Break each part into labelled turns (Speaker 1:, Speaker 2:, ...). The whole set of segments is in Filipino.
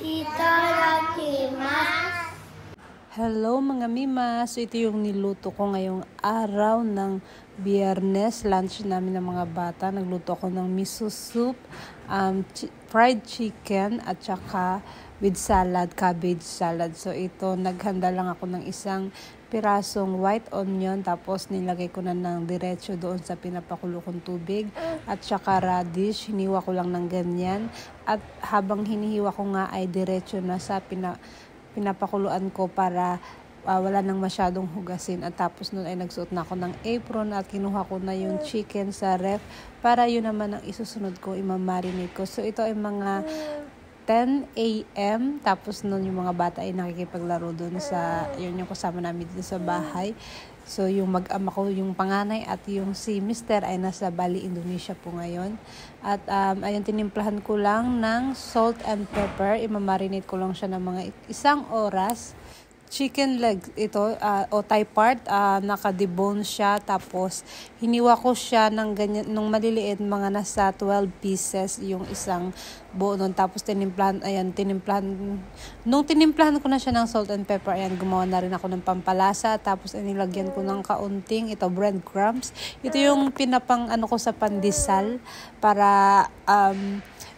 Speaker 1: Itadakimasu.
Speaker 2: Hello mga mima! So ito yung niluto ko ngayong araw ng Biyernes. Lunch namin ng mga bata. Nagluto ako ng miso soup, fried chicken at saka with salad, cabbage salad. So ito, naghanda lang ako ng isang pirasong white onion, tapos nilagay ko na ng diretso doon sa pinapakulo kong tubig at saka radish. Hiniwa ko lang ng ganyan at habang hinihiwa ko nga ay diretso na sa pinapakuluan ko para wala nang masyadong hugasin. At tapos nun ay nagsuot na ako ng apron at kinuha ko na yung chicken sa ref para yun naman ang isusunod ko, imamarinate ko. So ito ay mga 10 a.m. Tapos nun yung mga bata ay nakikipaglaro doon sa, yun yung kasama namin dito sa bahay. So yung mag-ama ko, yung panganay at yung si Mr. ay nasa Bali, Indonesia po ngayon. At ayun, tinimplahan ko lang ng salt and pepper. Imamarinate ko lang siya ng mga 1 oras. Chicken leg ito o thigh part, naka-debone siya, tapos hiniwa ko siya ng ganyan nung maliliit, mga nasa 12 pieces yung isang buo nun. Tapos tinimplahan nung tinimplahan ko na siya ng salt and pepper, ayan, gumawa na rin ako ng pampalasa, tapos nilagyan ko ng kaunting breadcrumbs. Ito yung pinapang ko sa pandesal para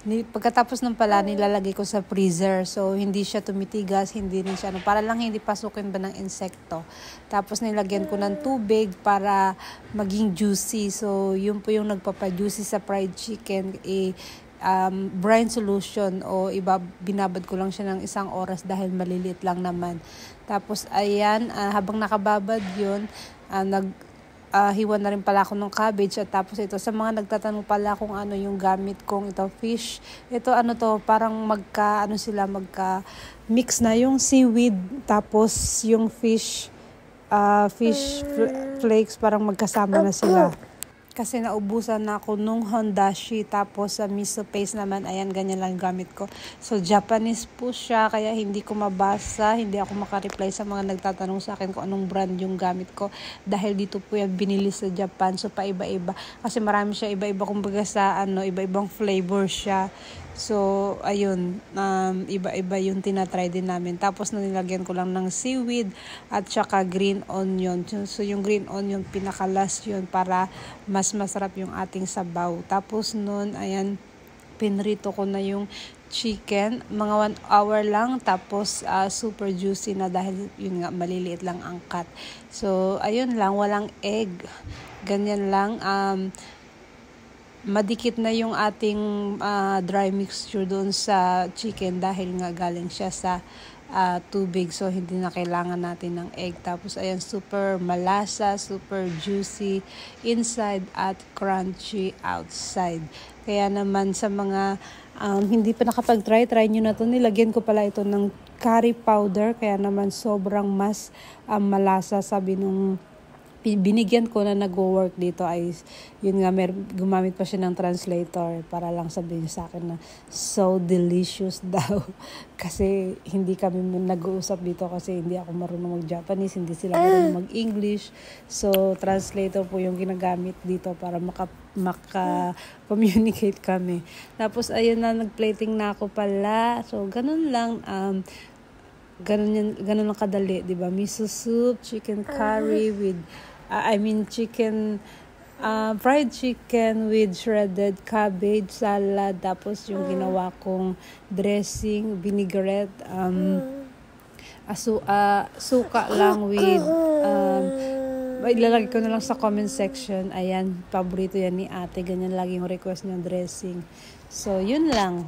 Speaker 2: pagkatapos ng pala, nilalagay ko sa freezer. So, hindi siya tumitigas, hindi rin siya, para lang hindi pasukin ba ng insekto. Tapos, nilagyan ko ng tubig para maging juicy. So, yun po yung nagpapajuicy sa fried chicken. Brine solution o binabad ko lang siya ng 1 oras dahil maliliit lang naman. Tapos, ayan, habang nakababad yun, hiwa na rin pala ako ng cabbage. At tapos ito, sa mga nagtatanong pala kung ano yung gamit kong ito, fish. Ito parang magka mix na yung seaweed tapos yung fish flakes, parang magkasama na sila. Kasi naubusan na ako nung hondashi, tapos sa miso paste naman, ayan, ganyan lang gamit ko. So, Japanese po siya, kaya hindi ko mabasa, hindi ako makareply sa mga nagtatanong sa akin kung anong brand yung gamit ko. Dahil dito po yan binili sa Japan, so paiba-iba. Kasi marami siya, iba-iba, kumbaga sa iba-ibang flavor siya. So, ayun, iba-iba yung tinatry din namin. Tapos, nilagyan ko lang ng seaweed at saka green onion. So, yung green onion, pinakalas yun para mas masarap yung ating sabaw. Tapos nun, ayan, pinrito ko na yung chicken. Mga 1 hour lang. Tapos, super juicy na dahil yun nga, maliliit lang ang cut. So, ayun lang, walang egg. Ganyan lang. Madikit na yung ating dry mixture doon sa chicken dahil nga galing siya sa tubig. So, hindi na kailangan natin ng egg. Tapos, ayan, super malasa, super juicy inside at crunchy outside. Kaya naman sa mga hindi pa nakapag-try nyo na to. Nilagyan ko pala ito ng curry powder. Kaya naman sobrang mas malasa, sabi nung binigyan ko na nag-work dito ay yun nga, gumamit pa siya ng translator para lang sabihin sa akin na so delicious daw. Kasi hindi kami nag-uusap dito kasi hindi ako marunong mag-Japanese, hindi sila marunong mag-English. So translator po yung ginagamit dito para maka-communicate kami. Tapos ayun na, nag-plating na ako pala. So ganun lang, ganun lang kadali, 'di ba? Miso soup, chicken curry with fried chicken with shredded cabbage salad, tapos yung ginawa kong dressing, vinaigrette, suka lang with ilalagay ko na lang sa comment section. Ayan, paborito yan ni ate, ganyan lagi yung request ng dressing. So yun lang.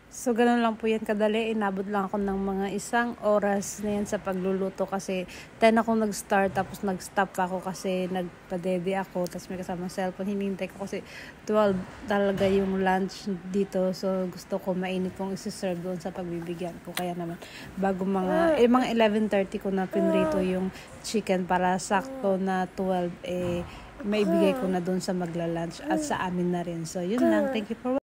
Speaker 2: So, ganun lang po yan kadali. Inabot lang ako ng mga 1 oras na yan sa pagluluto kasi 10 ako nag-start, tapos nag-stop ako kasi nagpa-dede ako, tapos may kasama cellphone. Hinintay ko kasi 12 talaga yung lunch dito. So, gusto ko mainit kong isi-serve doon sa pagbibigyan ko. Kaya naman, bago mga 11:30 ko na pinrito yung chicken para sakto na 12, maibigay ko na doon sa magla-lunch at sa amin na rin. So, yun lang. Thank you for watching.